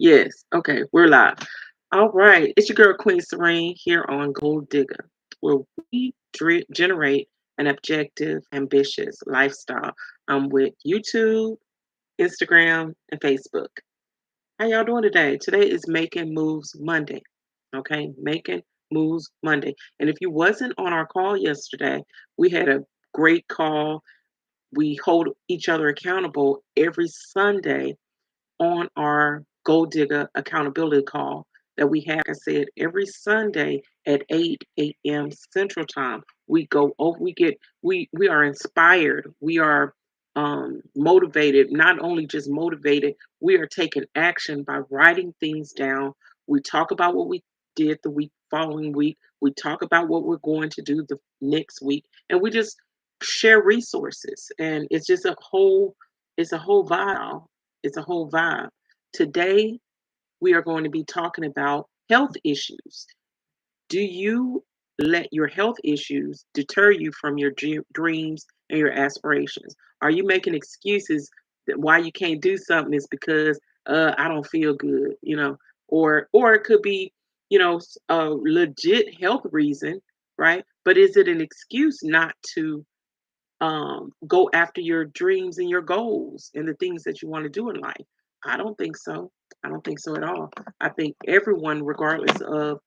Yes. Okay, we're live. All right. It's your girl Queen Serene here on Gold Digger, where we generate an objective, ambitious lifestyle. I'm with YouTube, Instagram, and Facebook. How y'all doing today? Today is Making Moves Monday. Okay, Making Moves Monday. And if you wasn't on our call yesterday, we had a great call. We hold each other accountable every Sunday on our Gold Digger accountability call that we have, like I said, every Sunday at 8 a.m. Central Time. We go over, we are inspired. We are motivated, not only just motivated, we are taking action by writing things down. We talk about what we did the week following week. We talk about what we're going to do the next week. And we just share resources. And it's a whole vibe. It's a whole vibe. Today, we are going to be talking about health issues. Do you let your health issues deter you from your dreams and your aspirations? Are you making excuses that why you can't do something is because I don't feel good, or it could be, a legit health reason, right? But is it an excuse not to go after your dreams and your goals and the things that you want to do in life? I don't think so. I don't think so at all. I think everyone, regardless of,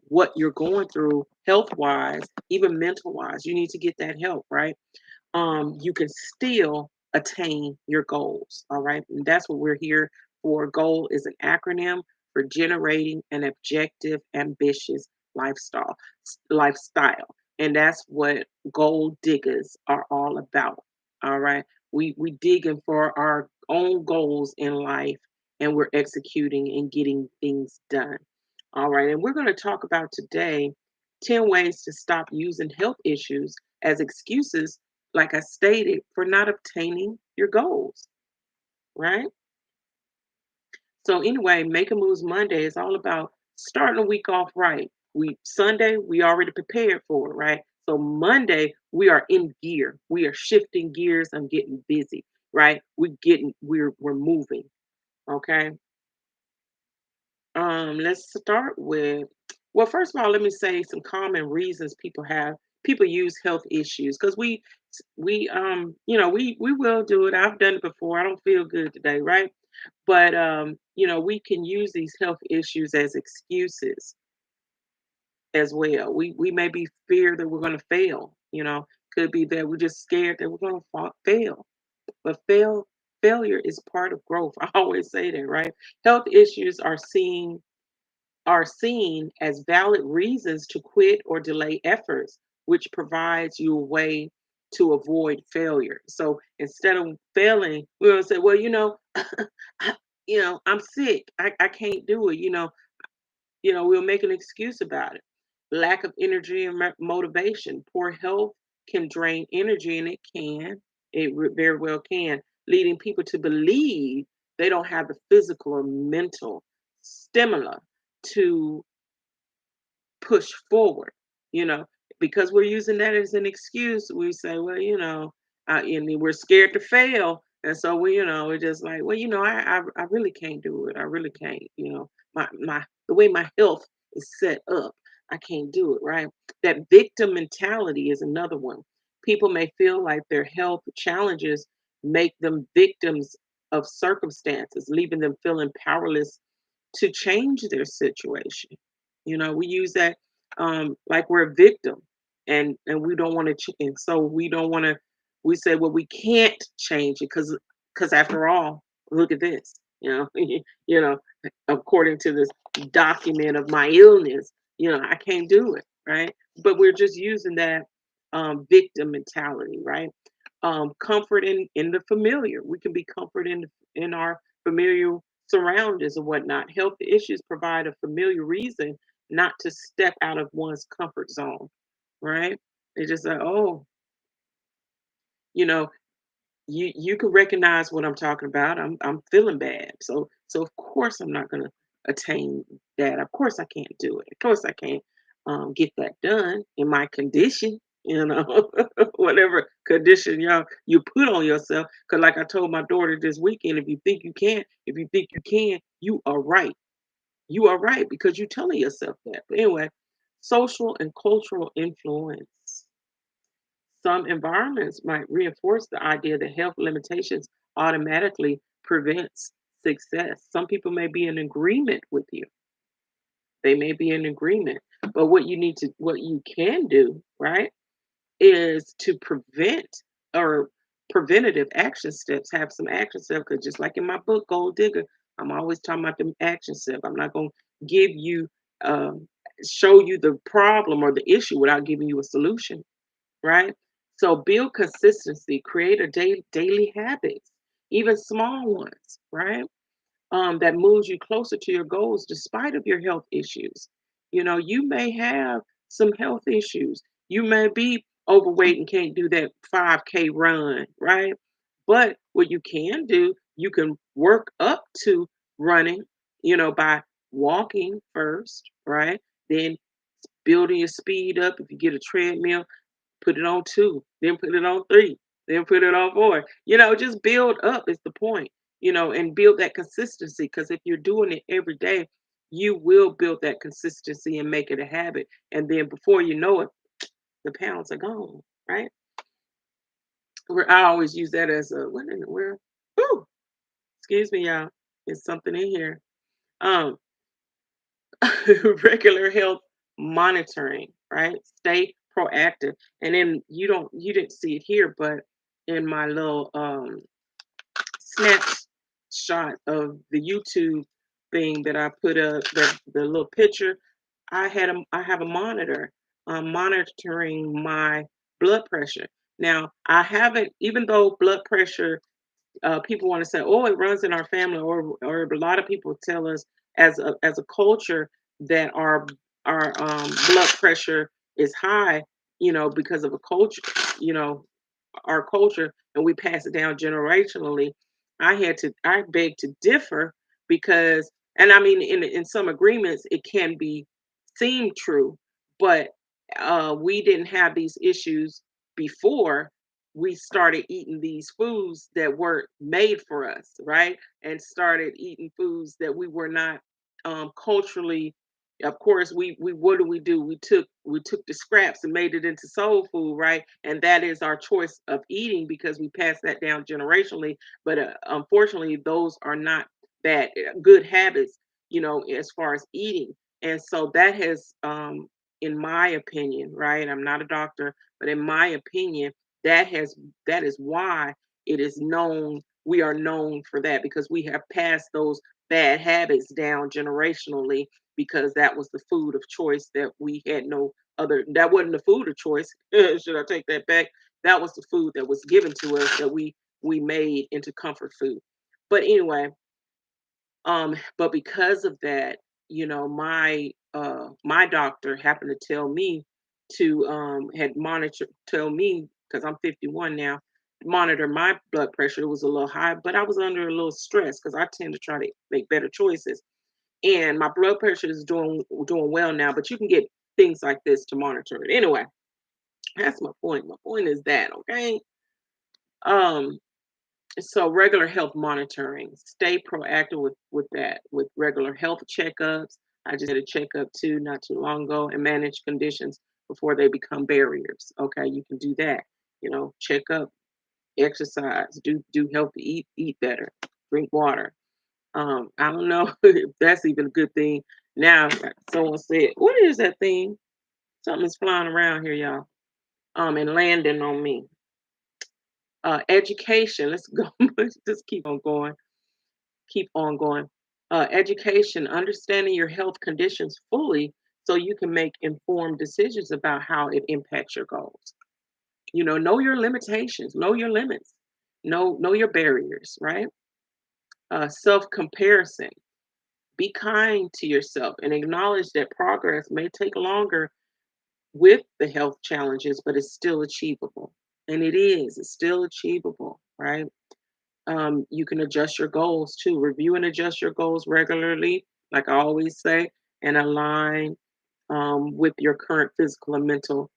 what you're going through health wise, even mental wise, you need to get that help, right? You can still attain your goals. All right. And that's what we're here for. Goal is an acronym for generating an objective, ambitious lifestyle. And that's what gold diggers are all about. All right. We digging for our own goals in life, and we're executing and getting things done. All right. And we're going to talk about today 10 ways to stop using health issues as excuses, like I stated, for not obtaining your goals, right? So anyway, Making Moves Monday is all about starting the week off right. We Sunday, we already prepared for it, right? So Monday, we are in gear. We are shifting gears. I'm getting busy, right? We're moving. Okay. Let's start with, well, first of all, let me say some common reasons people use health issues, because we will do it. I've done it before. I don't feel good today, right? But we can use these health issues as excuses as well. We may be feared that we're going to fail. Could be that we're just scared that we're going to fail. But failure is part of growth. I always say that, right? Health issues are seen as valid reasons to quit or delay efforts, which provides you a way to avoid failure. So instead of failing, we're going to say, well, I'm sick. I can't do it. We'll make an excuse about it. Lack of energy and motivation. Poor health can drain energy, and very well can, leading people to believe they don't have the physical or mental stamina to push forward, you know, because we're using that as an excuse. We say, well, and then we're scared to fail. And so we're just like, well, I really can't do it. I really can't, the way my health is set up, I can't do it, right? That victim mentality is another one. People may feel like their health challenges make them victims of circumstances, leaving them feeling powerless to change their situation. We use that like we're a victim, and we don't want to and so we don't want to. We say, well, we can't change it because after all, look at this. you know, according to this document of my illness, I can't do it, right? But we're just using that victim mentality, right? Comfort in the familiar. We can be comfort in our familiar surroundings and whatnot. Health issues provide a familiar reason not to step out of one's comfort zone, right? They just say, oh, you know, you can recognize what I'm talking about. I'm feeling bad, so of course I'm not gonna attain that. Of course I can't do it. Of course I can't get that done in my condition. whatever condition you put on yourself. Because like I told my daughter this weekend, if you think you can, you are right. You are right because you're telling yourself that. But anyway, social and cultural influence. Some environments might reinforce the idea that health limitations automatically prevents success. Some people may be in agreement with you. They may be in agreement. But what you can do, right, is to prevent or preventative action steps. Have some action steps because just like in my book, Gold Digger, I'm always talking about them action steps. I'm not going to give you, um, show you the problem or the issue without giving you a solution, right? So build consistency, create a daily habits, even small ones, right? That moves you closer to your goals despite of your health issues. You may have some health issues. You may be overweight and can't do that 5K run, right? But what you can do, you can work up to running, by walking first, right? Then building your speed up. If you get a treadmill, put it on 2, then put it on 3, then put it on 4. Just build up is the point, and build that consistency. Because if you're doing it every day, you will build that consistency and make it a habit. And then before you know it, the pounds are gone, right? I always use that as a what in the world? Ooh, excuse me, y'all. There's something in here. Um, regular health monitoring, right? Stay proactive. And then you didn't see it here, but in my little snapshot of the YouTube thing that I put up, the little picture, I have a monitor monitoring my blood pressure. Now I haven't, even though blood pressure, people want to say, "Oh, it runs in our family," or a lot of people tell us as a culture that our blood pressure is high, because of a culture, you know, our culture, and we pass it down generationally. I beg to differ because, and I mean, in some agreements, it can be seem true, but we didn't have these issues before we started eating these foods that weren't made for us, right? And started eating foods that we were not culturally. Of course, we what do we do? We took the scraps and made it into soul food, right? And that is our choice of eating because we passed that down generationally. But unfortunately, those are not good habits, as far as eating. And so that has, in my opinion, right? I'm not a doctor, but in my opinion, that has that is why it is known. We are known for that because we have passed those bad habits down generationally because that was the food of choice that we had no other. That wasn't the food of choice. Should I take that back? That was the food that was given to us that we made into comfort food. But anyway, but because of that, my doctor happened to tell me to had monitor tell me because I'm 51 now, monitor my blood pressure. It was a little high, but I was under a little stress because I tend to try to make better choices. And my blood pressure is doing well now, but you can get things like this to monitor it. Anyway, that's my point. My point is that, okay? Um, so regular health monitoring, stay proactive with that, with regular health checkups. I just had a checkup too not too long ago and manage conditions before they become barriers. Okay, you can do that. Check up, exercise, do healthy, eat better, drink water. I don't know if that's even a good thing. Now, like someone said, what is that thing? Something is flying around here, y'all. And landing on me. Education. Let's go. Let's just keep on going. Keep on going. Education, understanding your health conditions fully so you can make informed decisions about how it impacts your goals. Know your limitations, know your limits, know your barriers, right? Self comparison. Be kind to yourself and acknowledge that progress may take longer with the health challenges, but it's still achievable. And it's still achievable, right? You can adjust your goals too. Review and adjust your goals regularly, like I always say, and align with your current physical and mental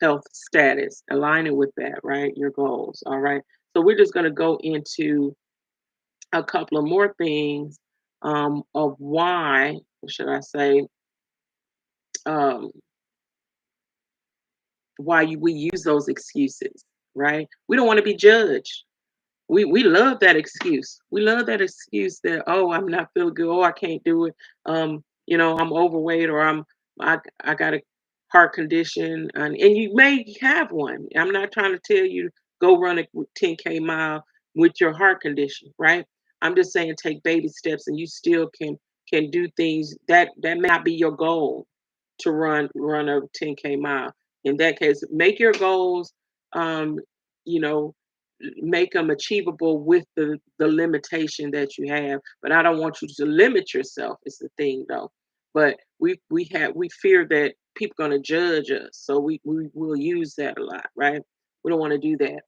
health status, aligning with that, right? Your goals. All right. So we're just going to go into a couple of more things of why, should I say, um, we use those excuses, right? We don't want to be judged. We love that excuse. We love that excuse that, oh, I'm not feeling good. Oh, I can't do it. I'm overweight, or I got a heart condition, and you may have one. I'm not trying to tell you to go run a 10K mile with your heart condition, right? I'm just saying take baby steps, and you still can do things that may not be your goal to run a 10K mile. In that case, make your goals. Um, you know, make them achievable with the limitation that you have. But I don't want you to limit yourself. Is the thing, though. But we fear that people going to judge us, so we will use that a lot, right? We don't want to do that.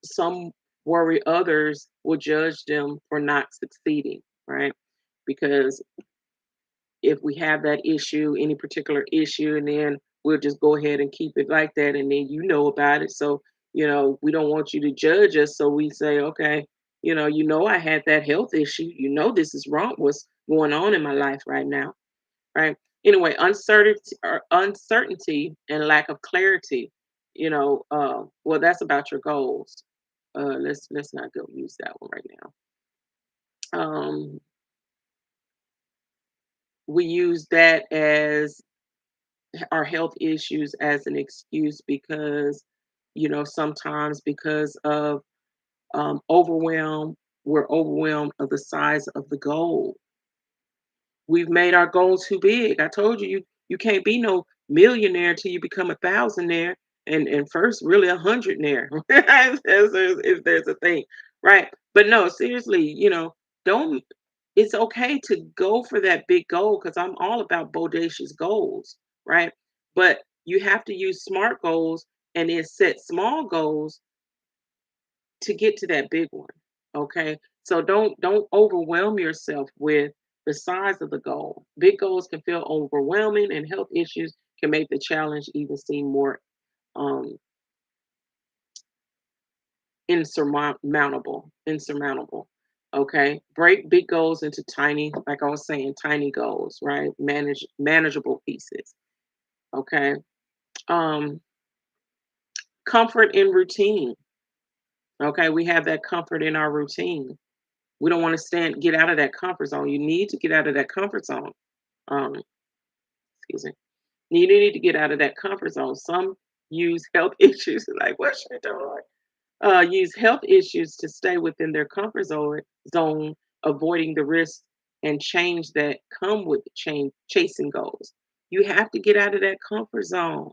Some worry others will judge them for not succeeding, right? Because if we have that issue, any particular issue, and then we'll just go ahead and keep it like that, and then you know about it. So, we don't want you to judge us. So we say, okay, I had that health issue. This is wrong. What's going on in my life right now, right? Anyway, uncertainty and lack of clarity. Well, that's about your goals. Let's not go use that one right now. We use that as our health issues as an excuse because sometimes because of overwhelm, we're overwhelmed of the size of the goal. We've made our goals too big. I told you, you can't be no millionaire until you become a thousandaire, and first really a hundredaire. If there's a thing, right? But no, seriously, don't. It's okay to go for that big goal, because I'm all about bodacious goals, right? But you have to use smart goals and then set small goals to get to that big one. Okay. So don't overwhelm yourself with the size of the goal. Big goals can feel overwhelming, and health issues can make the challenge even seem more um insurmountable. Okay. Break big goals into tiny, like I was saying, tiny goals, right? Manageable pieces. Okay. Um Comfort in routine. Okay, we have that comfort in our routine. We don't want to get out of that comfort zone. You need to get out of that comfort zone. Um, Excuse me. You need to get out of that comfort zone. Some use health issues, like what should I do? Use health issues to stay within their comfort zone, avoiding the risks and change that come with chasing goals. You have to get out of that comfort zone.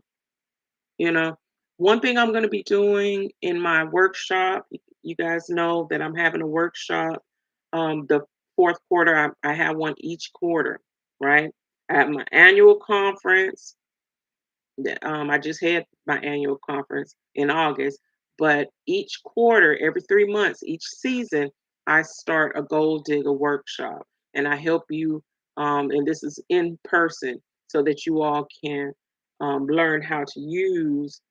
You know, one thing I'm going to be doing in my workshop, you guys know that I'm having a workshop. The fourth quarter, I have one each quarter, right? I have my annual conference. I just had my annual conference in August, but each quarter, every 3 months, each season, I start a gold digger workshop, and I help you. And this is in person, so that you all can learn how to use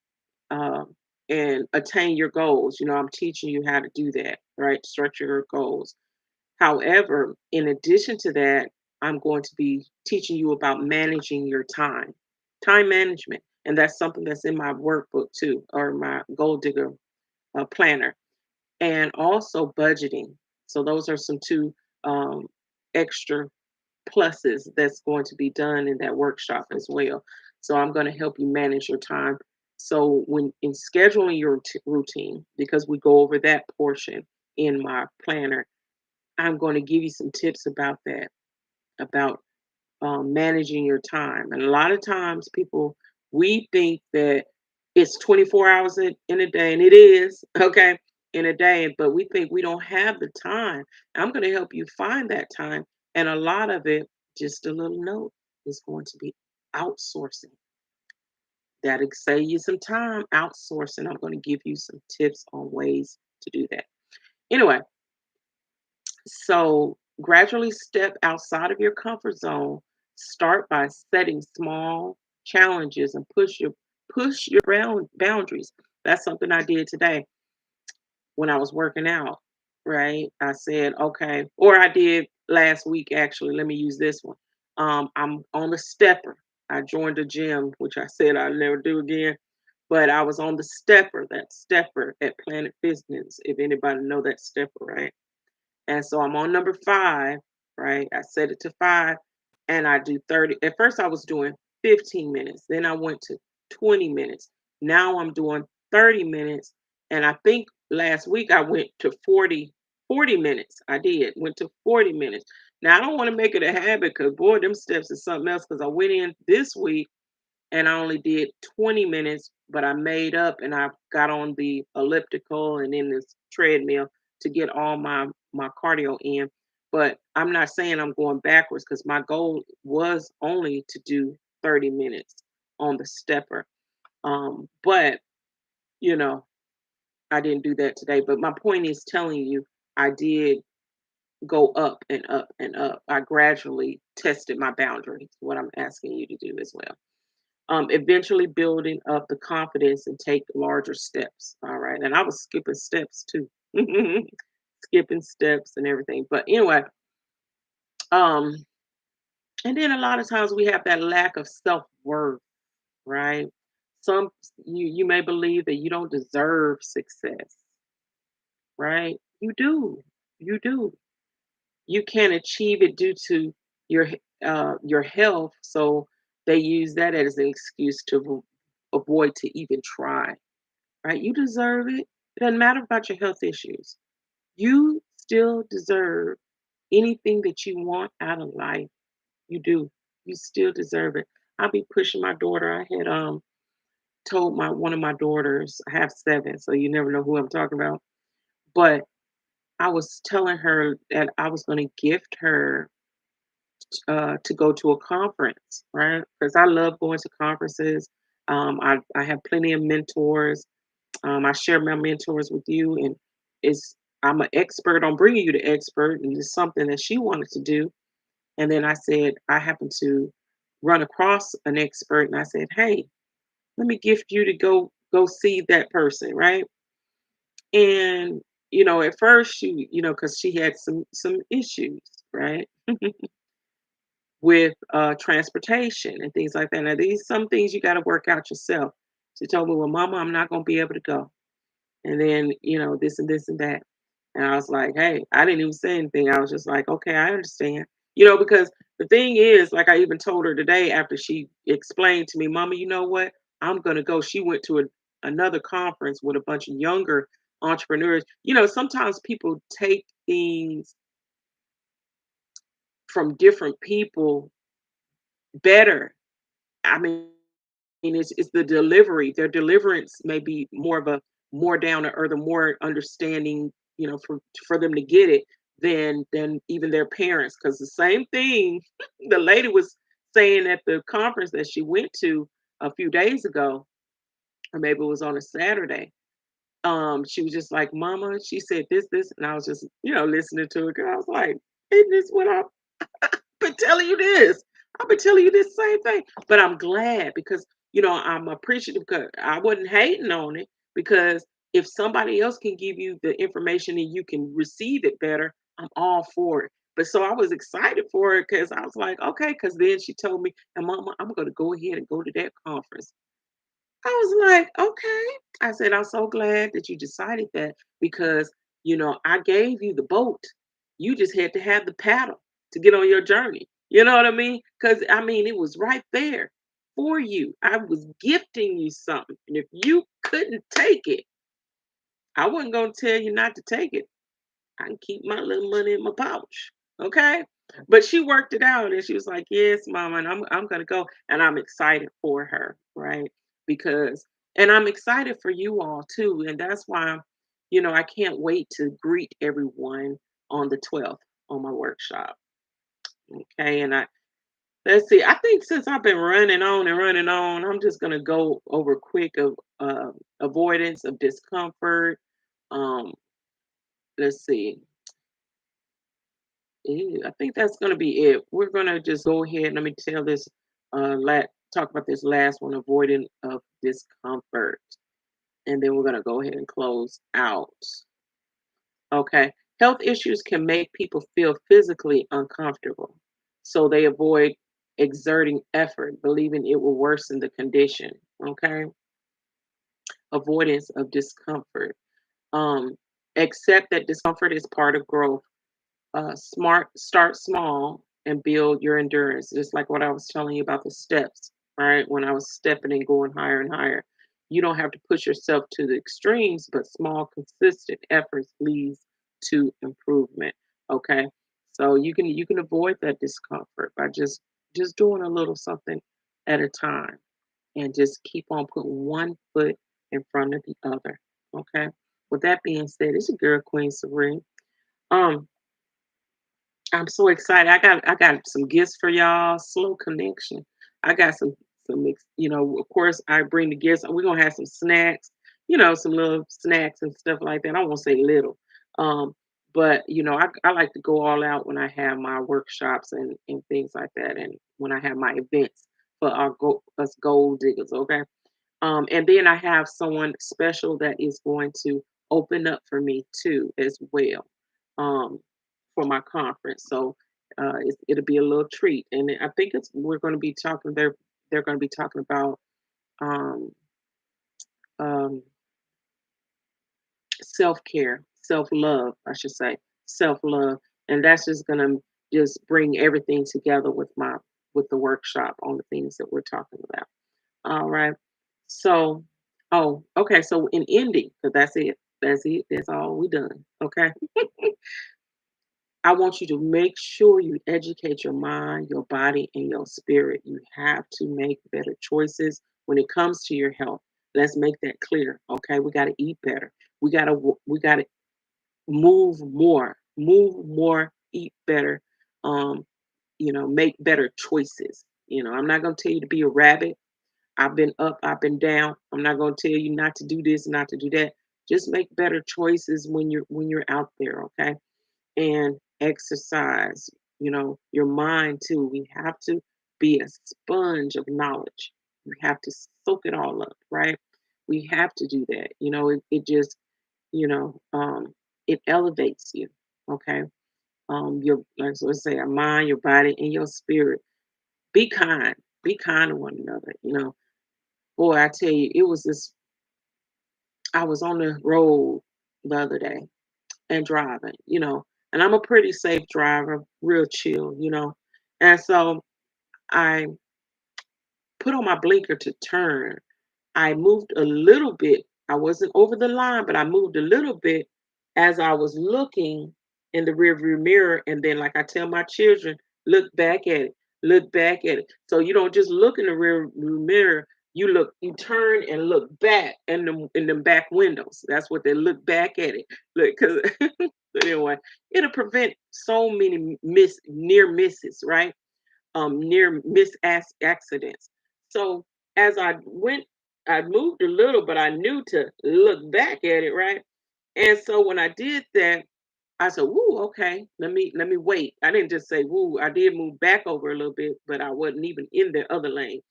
um, and attain your goals. I'm teaching you how to do that, right? Structure your goals. However, in addition to that, I'm going to be teaching you about managing your time management. And that's something that's in my workbook too, or my goal digger planner, and also budgeting. So, those are some two um, extra pluses that's going to be done in that workshop as well. So I'm going to help you manage your time. So when in scheduling your routine, because we go over that portion in my planner, I'm going to give you some tips about that, about managing your time. And a lot of times people, we think that it's 24 hours in a day, and it is, okay, in a day, but we think we don't have the time. I'm going to help you find that time. And a lot of it, just a little note, is going to be outsourcing. That'll save you some time outsourcing. I'm going to give you some tips on ways to do that. Anyway, so gradually step outside of your comfort zone. Start by setting small challenges and push your boundaries. That's something I did today when I was working out, right? I said, okay, or I did last week actually. Let me use this one. I'm on the stepper. I joined a gym, which I said I'd never do again, but I was on the stepper, that stepper at Planet Fitness. If anybody know that stepper, right? And so I'm on number 5, right? I set it to 5 and I do 30. At first I was doing 15 minutes. Then I went to 20 minutes. Now I'm doing 30 minutes. And I think last week I went to 40 minutes. I did. Went to 40 minutes. Now I don't want to make it a habit because boy, them steps is something else. Because I went in this week and I only did 20 minutes, but I made up and I got on the elliptical and then this treadmill to get all my cardio in. But I'm not saying I'm going backwards because my goal was only to do 30 minutes on the stepper. But you know, I didn't do that today. But my point is telling you, I did go up and up and up. I gradually tested my boundaries. What I'm asking you to do as well, eventually building up the confidence and take larger steps. All right. And I was skipping steps too. Skipping steps and everything. But anyway, um, and then a lot of times we have that lack of self-worth, right? Some you may believe that you don't deserve success, right? You do. You do. You can't achieve it due to your health, so they use that as an excuse to avoid to even try, right? You deserve it. It doesn't matter about your health issues. You still deserve anything that you want out of life. You do. You still deserve it. I'll be pushing my daughter. I had told my one of my daughters, I have 7, so you never know who I'm talking about. But I was telling her that I was going to gift her to go to a conference, right? Because I love going to conferences. I have plenty of mentors. I share my mentors with you, and it's I'm an expert on bringing you the expert, and it's something that she wanted to do. And then I said I happened to run across an expert, and I said, "Hey, let me gift you to go see that person," right? And at first because she had some issues, right, with transportation and things like that. Now, these some things you got to work out yourself. She told me, "Well, Mama, I'm not going to be able to go." And then this and this and that, and I was like, hey, I didn't even say anything. I was just like, okay, I understand. Because the thing is, like, I even told her today after she explained to me, Mama, you know what, I'm gonna go. She went to another conference with a bunch of younger entrepreneurs. Sometimes people take things from different people better. I mean, it's the delivery. Their deliverance may be more of a more down to earth, a more understanding, for them to get it than even their parents. Because the same thing the lady was saying at the conference that she went to a few days ago, or maybe it was on a Saturday. She was just like, Mama, she said this, and I was just, listening to it. 'Cause I was like, isn't this what I been telling you this. I've been telling you this same thing. But I'm glad because, I'm appreciative because I wasn't hating on it because if somebody else can give you the information and you can receive it better, I'm all for it. But so I was excited for it because I was like, okay, because then she told me, and Mama, I'm going to go ahead and go to that conference. I was like, okay. I said, I'm so glad that you decided that because, I gave you the boat. You just had to have the paddle to get on your journey. You know what I mean? Because, I mean, it was right there for you. I was gifting you something. And if you couldn't take it, I wasn't going to tell you not to take it. I can keep my little money in my pouch. Okay. But she worked it out and she was like, yes, mama, and I'm gonna go. And I'm excited for her, right? Because and I'm excited for you all too. And that's why, I can't wait to greet everyone on the 12th on my workshop. Okay. And let's see, I think since I've been running on, I'm just gonna go over quick of avoidance of discomfort. Um, let's see. Yeah, I think that's gonna be it. We're gonna just go ahead. Let me tell this. talk about this last one, avoiding of discomfort. And then we're going to go ahead and close out. Okay. Health issues can make people feel physically uncomfortable. So they avoid exerting effort, believing it will worsen the condition. Okay. Avoidance of discomfort. Um, accept that discomfort is part of growth. Start small and build your endurance. Just like what I was telling you about the steps, right? When I was stepping and going higher and higher. You don't have to push yourself to the extremes, but small, consistent efforts leads to improvement. Okay. So you can avoid that discomfort by just doing a little something at a time and just keep on putting one foot in front of the other. Okay. With that being said, it's your girl Queen Serene. Um, I'm so excited. I got some gifts for y'all. Slow connection. I got of course I bring the gifts. We're gonna have some snacks, some little snacks and stuff like that. I won't say little. Um, but I like to go all out when I have my workshops and things like that, and when I have my events for us gold diggers, okay? And then I have someone special that is going to open up for me too, as well, um, for my conference. So it'll be a little treat, and I think it's we're going to be talking. They're going to be talking about um, um, self care, self love, I should say, self love, and that's just going to just bring everything together with the workshop on the things that we're talking about. All right. So, oh, okay. So in ending, because that's it. That's it. That's all we done. Okay. I want you to make sure you educate your mind, your body, and your spirit. You have to make better choices when it comes to your health. Let's make that clear. Okay. We got to eat better. We got to move more, eat better. Um, make better choices. I'm not going to tell you to be a rabbit. I've been up, I've been down. I'm not going to tell you not to do this, not to do that. Just make better choices when you're out there, okay? And exercise, your mind too. We have to be a sponge of knowledge. We have to soak it all up, right? We have to do that. It just, you know, um, it elevates you, okay? Your like so let's say your mind, your body, and your spirit. Be kind. Be kind to one another. Boy, I tell you, it was this. I was on the road the other day and driving, and I'm a pretty safe driver, real chill, and so I put on my blinker to turn. I moved a little bit. I wasn't over the line, but I moved a little bit as I was looking in the rearview mirror. And then, like I tell my children, look back at it, look back at it. So you don't just look in the rearview mirror. You turn and look back in the back windows. That's what they look back at it. Look, because anyway, it'll prevent so many near misses, right? Near miss accidents. So as I went, I moved a little, but I knew to look back at it, right? And so when I did that, I said, "Woo, okay, let me wait." I didn't just say "woo." I did move back over a little bit, but I wasn't even in the other lane.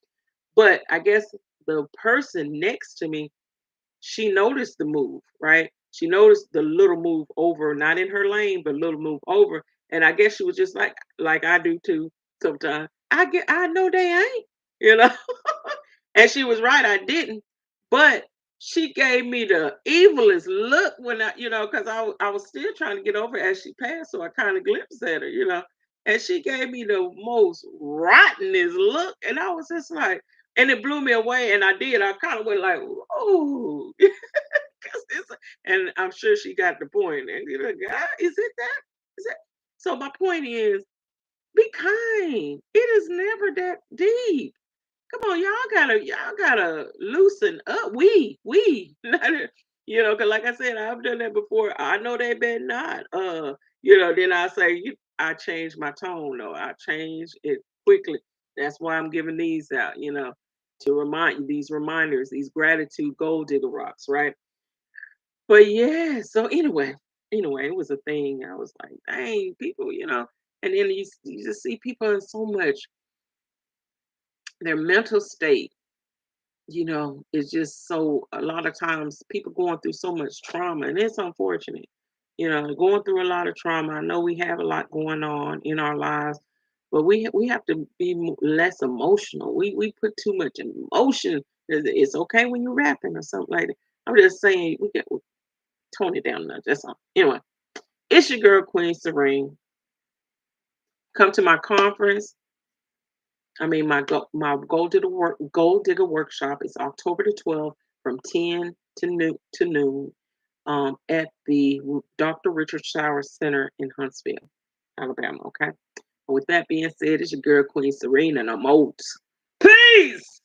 But I guess the person next to me, she noticed the move, right? She noticed the little move over, not in her lane, but little move over. And I guess she was just like I do too sometimes. I know they ain't, you know. And she was right, I didn't. But she gave me the evilest look when because I was still trying to get over as she passed, so I kind of glimpsed at her. And she gave me the most rottenest look, and I was just like, and it blew me away. And I did. I kind of went like, "Oh," and I'm sure she got the point. And "Ah, is it that? Is that?" So my point is, be kind. It is never that deep. Come on, y'all gotta loosen up. We, because like I said, I've done that before. I know they better not. Then I say, I change my tone. Though I change it quickly. That's why I'm giving these out. To remind you these reminders, these gratitude gold digger rocks, right? But yeah. So anyway, it was a thing. I was like, dang, people. And then you just see people in so much their mental state, is just so a lot of times people going through so much trauma, and it's unfortunate. Going through a lot of trauma. I know we have a lot going on in our lives, but we have to be less emotional. We put too much emotion. It's okay when you're rapping or something like that. I'm just saying we get tone it down now. That's all. Anyway, it's your girl Queen Serene. Come to my conference. I mean, my gold digger workshop is October the 12th from 10 to noon at the Dr. Richard Shower Center in Huntsville, Alabama. Okay. With that being said, it's your girl Queen Serene, and I'm out. Peace.